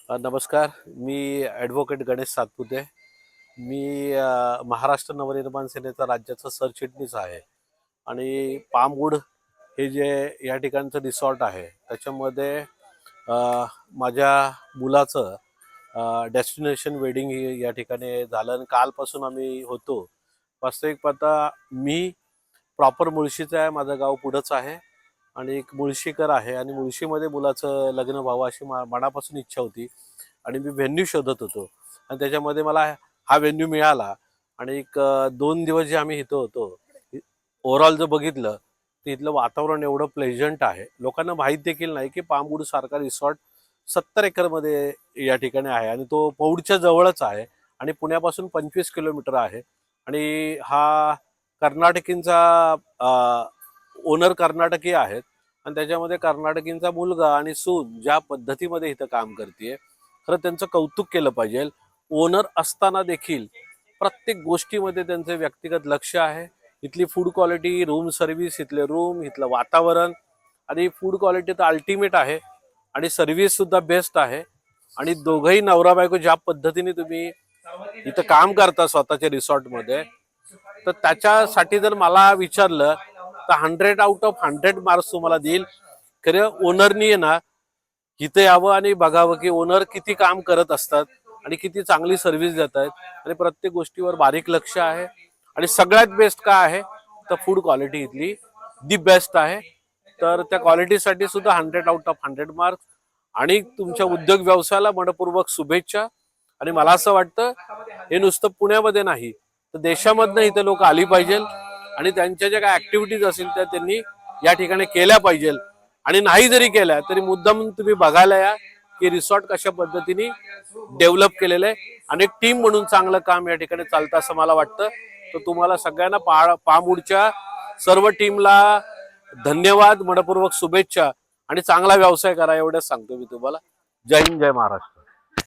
नमस्कार. मी ॲडव्होकेट गणेश सातपुते. मी महाराष्ट्र नवनिर्माण सेनेचा राज्याचा सरचिटणीस आहे आणि पामवूड हे जे या ठिकाणचं रिसॉर्ट आहे त्याच्यामध्ये अ, माझ्या मुलाचं डेस्टिनेशन वेडिंग या ठिकाणी झालं आणि कालपासून आम्ही होतो. वास्तविक पाहता मी प्रॉपर मुळशीचा आहे, माझं गाव पुढंच आहे आणि एक मुळशीकर आहे आणि मुळशीमध्ये मुलाचं लग्न व्हावं अशी मनापासून इच्छा होती आणि मी व्हेन्यू शोधत होतो आणि त्याच्यामध्ये मला हा व्हेन्यू मिळाला आणि एक 2 दिवस जे आम्ही इथं होतो, ओव्हरऑल जर बघितलं तर इथलं वातावरण एवढं प्लेजंट आहे. लोकांना माहीत देखील नाही की पामवूड सारखा रिसॉर्ट 70 एकरमध्ये या ठिकाणी आहे आणि तो पौडच्या जवळच आहे आणि पुण्यापासून 25 किलोमीटर आहे आणि हा कर्नाटकींचा ओनर कर्नाटकी आहेत आणि त्याच्यामध्ये कर्नाटकींचा मुलगा आणि सून ज्या पद्धतीमध्ये इथं काम करते, खरं त्यांचं कौतुक केलं पाहिजे. ओनर असताना देखील प्रत्येक गोष्टीमध्ये त्यांचे व्यक्तिगत लक्ष आहे. इथली फूड क्वालिटी, रूम सर्व्हिस, इथले रूम, इथलं वातावरण आणि फूड क्वालिटी तर अल्टिमेट आहे आणि सर्व्हिस सुद्धा बेस्ट आहे आणि दोघंही नवरा बायको ज्या पद्धतीने तुम्ही इथं काम करता स्वतःच्या रिसॉर्टमध्ये, तर त्याच्यासाठी जर मला विचारलं तर 100 आउट ऑफ 100 मार्क्स तुम्हाला देईल. खरं ओनरनी आहे ना इथे यावं आणि बघावं की ओनर किती काम करत असतात आणि किती चांगली सर्व्हिस देत आहेत आणि प्रत्येक गोष्टीवर बारीक लक्ष आहे आणि सगळ्यात बेस्ट काय आहे तर फूड क्वालिटी इथली दी बेस्ट आहे. तर त्या क्वालिटीसाठी सुद्धा 100 आउट ऑफ 100 मार्क्स आणि तुमच्या उद्योग व्यवसायाला मनपूर्वक शुभेच्छा. आणि मला असं वाटतं हे नुसतं पुण्यामध्ये नाही तर देशामधनं इथे लोक आली पाहिजे आणि त्यांच्या ज्या काही ऍक्टिव्हिटीज असतील त्या त्यांनी या ठिकाणी केल्या पाहिजे आणि नाही जरी केल्या तरी मुद्दाम तुम्ही बघायला या की रिसॉर्ट कशा पद्धतीने डेव्हलप केलेलं आहे आणि एक टीम म्हणून चांगलं काम या ठिकाणी चालतं असं मला वाटतं. तर तुम्हाला सगळ्यांना पामवूडच्या सर्व टीमला धन्यवाद, मनपूर्वक शुभेच्छा आणि चांगला व्यवसाय करा एवढंच सांगतो मी तुम्हाला. जय हिंद, जय महाराष्ट्र.